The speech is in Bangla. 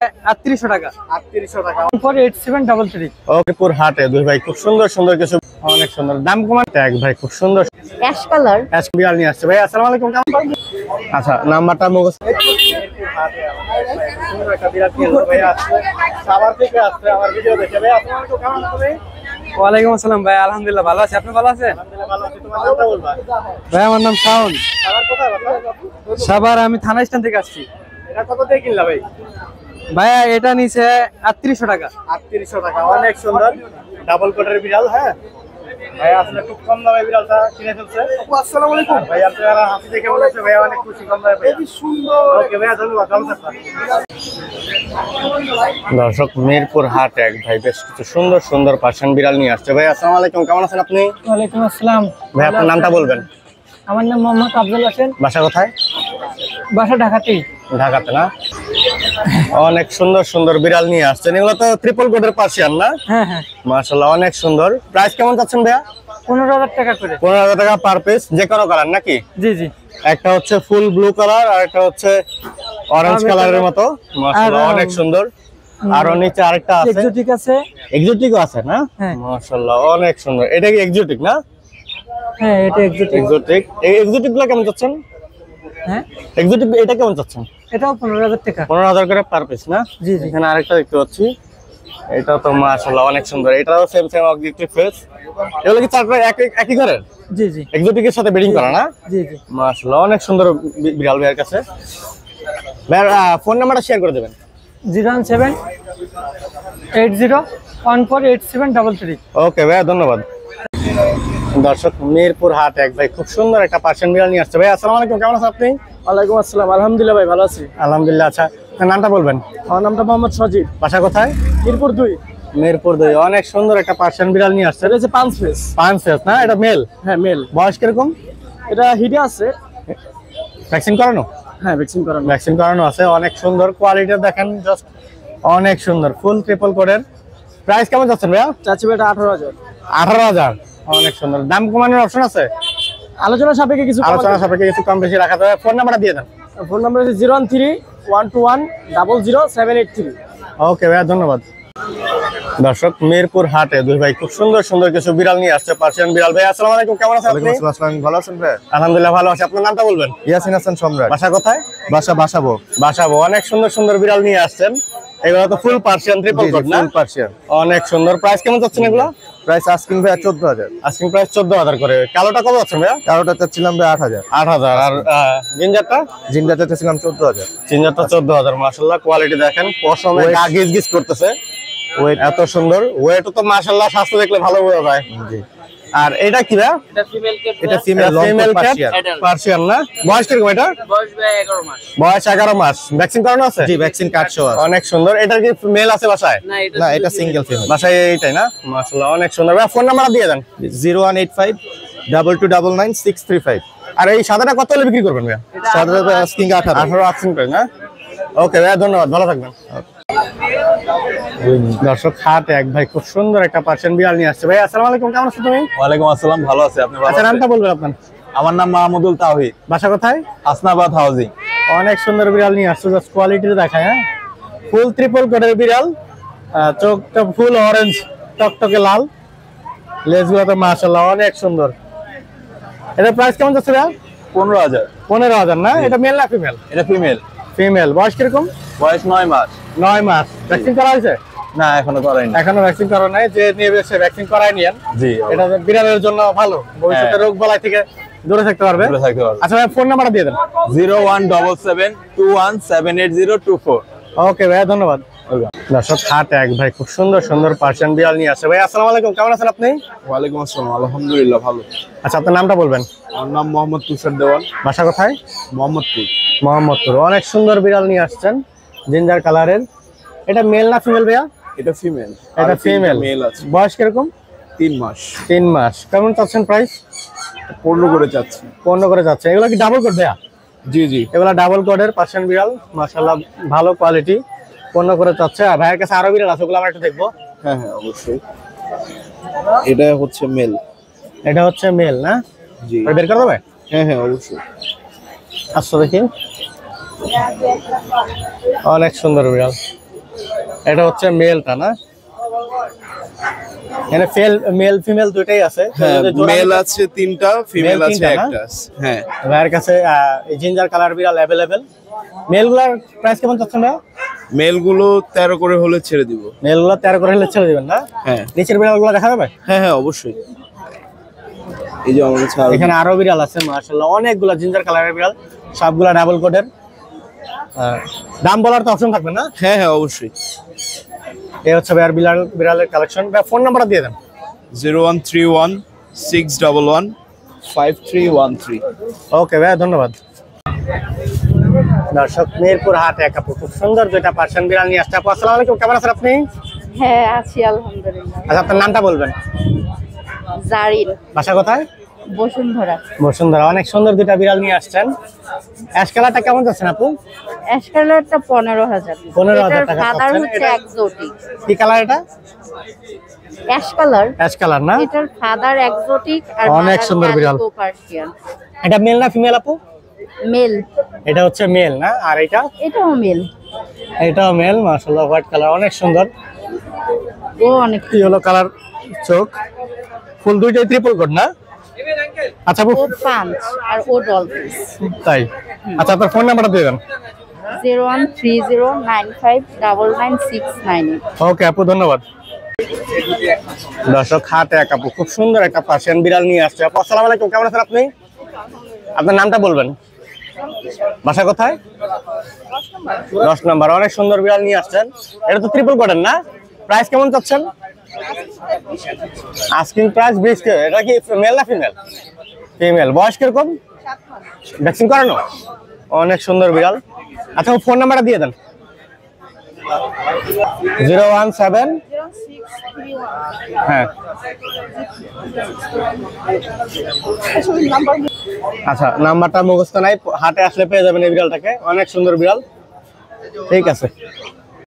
3800 টাকা। 3800 টাকা। 8733। ওকেপুর হাটে দুই ভাই খুব সুন্দর সুন্দর কিছু, অনেক সুন্দর দাম কমাতে এক ভাই খুব সুন্দর অ্যাশ কালার অ্যাশ বিড়াল নিয়ে আসছে ভাই। আসসালামু আলাইকুম, কেমন আছেন? আচ্ছা, নাম্বারটা মুখস্থ। সুন্দর একটা বিড়াল নিয়ে এলো ভাই, আসছে সাভার থেকে, আসছে আমার ভিডিও দেখে। ভাই আসসালামু আলাইকুম, কেমন আছেন ভাই? ওয়ালাইকুম আসসালাম ভাই, আলহামদুলিল্লাহ ভালো আছি। আপনি ভালো আছেন? আলহামদুলিল্লাহ ভালো আছি। তোমার নামটা বলবা? ভাই আমার নাম শাওন। সাভার কোথায় বাসা? সাভার, আমি থানা স্ট্যান্ড থেকে আসছি। এটা কত দিয়ে কিনলা ভাই? ভাইয়া এটা নিচে 3800 টাকা। 3800 টাকা, অনেক সুন্দর ডাবল কোটের বিড়াল। হ্যাঁ ভাই, আসলে খুব কম দামে বিড়ালটা কিনে ফেলছে। আসসালামু আলাইকুম ভাই, আপনারা হাসি দেখে মনে হচ্ছে ভাই অনেক খুশি, কম দামে ভাই। খুবই সুন্দর। ওকে ভাই, ধন্যবাদ, ভালো থাকবেন। দর্শক, মিরপুর হাট এক ভাই বেশ কিছু সুন্দর সুন্দর পার্সিয়ান বিড়াল নিয়ে আসছে ভাই। আসসালামু আলাইকুম, কেমন আছেন আপনি? ওয়ালাইকুম আসসালাম ভাই আপনার নামটা বলবেন? আমার নাম মোহাম্মদ আফজল হোসেন, বাসা কোথায়? বাসা ঢাকাতেই। ঢাকাতে না? অনেক সুন্দর সুন্দর বিড়াল নিয়ে আসছেন, এগুলো তো ট্রিপল কোটের পার্সিয়ান না? হ্যাঁ হ্যাঁ, মাশাআল্লাহ অনেক সুন্দর। প্রাইস কেমন যাচ্ছেন ভাইয়া? 15000 টাকা করে। 15000 টাকা পার পিস, যে কোনো কালার নাকি? জি জি। একটা হচ্ছে ফুল ব্লু কালার আর একটা হচ্ছে অরেঞ্জ কালারের মতো। মাশাআল্লাহ অনেক সুন্দর। আর নিচে আরেকটা আছে, এক্সোটিক আছে। এক্সোটিকও আছে না? হ্যাঁ। মাশাআল্লাহ অনেক সুন্দর। এটা কি এক্সোটিক না? হ্যাঁ এটা এক্সোটিক। এক্সোটিক। এই এক্সোটিক গুলো কেমন যাচ্ছেন? হ্যাঁ এক্সোটিক এটা কেমন যাচ্ছেন? এটাও 15000 টাকা। 15000 করে পার পিস না? জি জি। এখানে আরেকটা দেখতে পাচ্ছি, এটা তো মাশাআল্লাহ অনেক সুন্দর। এটাও সেম সেম অবজেক্টিভ ফেস। এগুলো কি চারটা একই ঘরের? জি জি। এক্সোটিকের সাথে ব্রিডিং করা না? জি জি। মাশাআল্লাহ অনেক সুন্দর বিড়াল ভাইয়ের কাছে। ভাইয়ের ফোন নাম্বারটা শেয়ার করে দেবেন। 01780148733। ওকে ভাইয়া, ধন্যবাদ। দর্শক, মিরপুর হাট এক ভাই খুব সুন্দর একটা পার্সিয়ান বিড়াল নিয়ে আসছে ভাই। আসসালামু আলাইকুম, কেমন আছেন আপনি? ওয়ালাইকুম আসসালাম, আলহামদুলিল্লাহ ভাই ভালো আছি। আলহামদুলিল্লাহ। আচ্ছা, আপনার নামটা বলবেন? আমার নামটা মোহাম্মদ সজীব, বাসা কোথায়? মিরপুর 2। মিরপুর 2। অনেক সুন্দর একটা পার্সিয়ান বিড়াল নিয়ে আসছে। এটা হচ্ছে 5 পিস। 5 ফেস না? এটা মেল? হ্যাঁ মেল। বয়স কিরকম? এটা হিডে আছে। ভ্যাকসিন করানো? হ্যাঁ ভ্যাকসিন করানো। ভ্যাকসিন করানো আছে। অনেক সুন্দর কোয়ালিটি দেখেন, জাস্ট অনেক সুন্দর, ফুল ট্রিপল কোটের। প্রাইস কেমন যাচ্ছেন ভাইয়া? চাচ্ছি ভাই এটা 18000। 18000। অনেক সুন্দর। দাম কমানোর অপশন আছে? আলোচনা সাপেক্ষে কিছু আলোচনা সাপেক্ষে কিছু কম বেশি রাখা যাবে। ফোন নাম্বারটা দিয়ে দেন। ফোন নাম্বার হচ্ছে 013-121-00783। ওকে ভাইয়া, ধন্যবাদ। দর্শক, মিরপুর হাটে দুই ভাই খুব সুন্দর সুন্দর কিছু বিড়াল নিয়ে আসছে, পার্সিয়ান বিড়াল। ভাই আসসালামু আলাইকুম, কেমন আছেন আপনি? ভালো আছেন ভাই? আলহামদুলিল্লাহ ভালো আছি। আপনার নামটা বলবেন? ইয়াসিন হাসান সম্রাট। বাসা কোথায়? বাসাবো। বাসাবো। অনেক সুন্দর সুন্দর বিড়াল নিয়ে আসছেন। এগুলো তো ফুল পার্সিয়ান ট্রিপল কোট না? Full Persian. অনেক সুন্দর। প্রাইস কেমন যাচ্ছেন এগুলো? প্রাইস আস্কিং ভাই 14000। আস্কিং প্রাইস 14000 করে। কালোটা কত যাচ্ছে ভাইয়া? 13টা চাচ্ছিলাম ভাই 8000। 8000। আর জিঞ্জারটা? জিঞ্জারটা চাচ্ছিলাম 14000। জিঞ্জারটা 14000। মাশাআল্লাহ কোয়ালিটি দেখেন, পশমে গা গিজ গিজ করতেছে। ওয়েট এত সুন্দর। ওয়েট তো মাশাআল্লাহ, স্বাস্থ্য দেখলে ভালো বোঝা যায়। জি। আর এটা কি ভাইয়া? এটা ফিমেল পার্সিয়ান। পার্সিয়ান না? বয়স কিরকম এটা? বয়স ভাই 11 মাস। বয়স 11 মাস। ভ্যাকসিন করানো আছে? জি, ভ্যাকসিন কার্ড সহ আছে। অনেক সুন্দর। এটা কি মেল আছে বাসায়? না, এটা সিঙ্গেল ফিমেল। বাসায় এইটাই না? মাশাআল্লাহ অনেক সুন্দর। ভাই ফোন নাম্বারটা দিয়ে দেন। 01852299635। আর এই সাদাটা কত হলে বিক্রি করবেন ভাইয়া? সাধারণত আস্কিং 18। 18 আস্কিং প্রাইস না? ওকে ভাইয়া, ধন্যবাদ, ভালো থাকবেন। দর্শক, হাট এক ভাই খুব সুন্দর একটা পার্সিয়ান বিড়াল নিয়ে আসছে ভাই। আসসালামু আলাইকুম, কেমন আছেন তুমি? ওয়ালাইকুম আসসালাম, ভালো আছি। আপনি ভালো আচ্ছা, আছেন? নামটা বলবেন আপনার? আমার নাম মাহমুদুল তাওহীদ, বাসা কোথায়? হাসনাবাদ হাউজিং। অনেক সুন্দর বিড়াল নিয়ে আসছে, জাস্ট কোয়ালিটি দেখায়। হ্যাঁ, ফুল ট্রিপল কোটের বিড়াল। চোখটা ফুল অরেঞ্জ টকটকে লাল। লেজগুলো তো মাশাআল্লাহ অনেক সুন্দর। এটা প্রাইস কেমন যাচ্ছে ভাইয়া? 15000। 15000 না? এটা মেল না ফিমেল? এটা ফিমেল। ফিমেল। বয়স কিরকম? বয়স 9 মাস। 9 মাস। ভ্যাকসিন করা হয়েছে? না, এখনো করাইনি। এখনো ভ্যাকসিন করা নাই। যে নিয়ে এসে ভ্যাকসিন করাই নিয়েন। জি, এটা বিড়ালের জন্য ভালো, ভবিষ্যতে রোগ বালাই থেকে দূরে থাকতে পারবে। দূরে থাকতে পারবে। আচ্ছা ভাই, ফোন নাম্বারটা দিয়ে দেন। 01772178024। ওকে ভাইয়া, ধন্যবাদ। দর্শক, হাট এক ভাই খুব সুন্দর সুন্দর পার্সিয়ান বিড়াল নিয়ে আসছে ভাই। আসসালামু আলাইকুম, কেমন আছেন আপনি? ওয়ালাইকুম আসসালাম, আলহামদুলিল্লাহ ভালো। আচ্ছা, আপনার নামটা বলবেন? আমার নাম মোহাম্মদ তুষার দেওয়ান, বাসা কোথায়? মোহাম্মদপুর। মোহাম্মদপুর। অনেক সুন্দর বিড়াল নিয়ে আসছেন, জিঞ্জার কালারের। এটা মেল না ফিমেল ভাইয়া? এটা ফিমেল। এটা ফিমেল। মেল আছে। বয়স কিরকম? 3 মাস। 3 মাস। কেমন চাচ্ছেন প্রাইস? 15 করে যাচ্ছে। 15 করে যাচ্ছে। এগুলো কি ডাবল কোড ভাইয়া? জি জি। এগুলো ডাবল কোডের পার্সিয়ান বিড়াল, মাশাআল্লাহ ভালো কোয়ালিটি। 15 করে চাচ্ছে। আর ভাইয়ের কাছে আরো বিড়াল আছে, ওগুলো আমরা একটু দেখবো। হ্যাঁ হ্যাঁ, অবশ্যই। এটা হচ্ছে মেল। এটা হচ্ছে মেল না? জি। বের করে দেবে? হ্যাঁ হ্যাঁ, অবশ্যই। আসো দেখি। অনেক সুন্দর বিড়াল। এটা হচ্ছে মেলটা না? এখানে মেল ফিমেল দুইটাই আছে। হ্যাঁ, যদি জোড়া মেল নিতে- আছে 3টা, ফিমেল Male আছে 3টা না? 1টা। হ্যাঁ, ভাইয়ের কাছে জিঞ্জার কালার বিড়াল অ্যাভেলেবেল। মেলগুলার প্রাইস কেমন চাচ্ছেন ভাই? মেলগুলো 13 করে হলে ছেড়ে দিব। মেলগুলো 13 করে হলে ছেড়ে দিবেন না? হ্যাঁ নিচের বিড়ালগুলো দেখা যাবে? হ্যাঁ হ্যাঁ, অবশ্যই। এই যে আমার কাছে এখানে আরো বিড়াল আছে মাশাআল্লাহ, অনেকগুলা জিঞ্জার কালারের বিড়াল, সবগুলা ডাবল কোটের। দাম বলার তো অপশন থাকবে না? হ্যাঁ হ্যাঁ, অবশ্যই। এই হচ্ছে ভাইয়ার বিড়ালের কালেকশন। ভাই ফোন নাম্বারটা দিয়ে দেন। 0131-611-5313। ওকে ভাইয়া, ধন্যবাদ। দর্শক, মিরপুর হাট এক আপু খুব সুন্দর দুইটা পার্সিয়ান বিড়াল নিয়ে আসছে। আপু আসসালামু আলাইকুম, কেমন আছেন আপনি? হ্যাঁ আছি আলহামদুলিল্লাহ। আচ্ছা, আপনার নামটা বলবেন। জারিন, বাসা কোথায়? বসুন্ধরা। বসুন্ধরা। অনেক সুন্দর দুইটা বিড়াল নিয়ে আসছেন। অ্যাশ কালারটা কেমন যাচ্ছেন আপু? অ্যাশ কালারটা 15,000। 15,000 টাকা ফাদার পাচ্ছেন। হচ্ছে এক্সোটিক। কি কালার এটা? অ্যাশ কালার, অ্যাশ কালার না? এটার ফাদার এক্সোটিক আর অনেক সুন্দর বিড়াল। পার্সিয়ান। এটা মেল না ফিমেল আপু? মেল, এটা হচ্ছে মেল না? আর এটা? এটাও মেল। এটাও মেল। মাশাআল্লাহ, হোয়াইট কালার, অনেক সুন্দর। ও অনেক, ইয়েলো কালার চোখ, ফুল দুইটাই ট্রিপল কোট না? আচ্ছা আপু, ও পাঁচ আর ও ডলফিস। তাই? আচ্ছা, আপনার ফোন নাম্বারটা দিয়ে দেন। 0130959969। ওকে আপু, ধন্যবাদ। দর্শক, হাটে এক আপু খুব সুন্দর একটা পার্সিয়ান বিড়াল নিয়ে আসছে। আপু আসসালামু আলাইকুম, কেমন আছেন আপনি? আপনার নামটা বলবেন। বাসা কোথায়? 10 নম্বর। অনেক সুন্দর বিড়াল নিয়ে আসছেন। এটা তো ট্রিপল কোটের না? প্রাইস কেমন চাচ্ছেন? আস্কিং প্রাইস 20 টাকা। এটা কি মেল না ফিমেল? ফিমেল। বয়স কিরকম? ভ্যাকসিন করানো? অনেক সুন্দর বিড়াল। আচ্ছা, ফোন নাম্বারটা দিয়ে দেন। 017। হ্যাঁ, আচ্ছা, নাম্বারটা মুখস্থ নাই, হাটে আসলে পেয়ে যাবেন এই বিড়ালটাকে। অনেক সুন্দর বিড়াল। ঠিক আছে।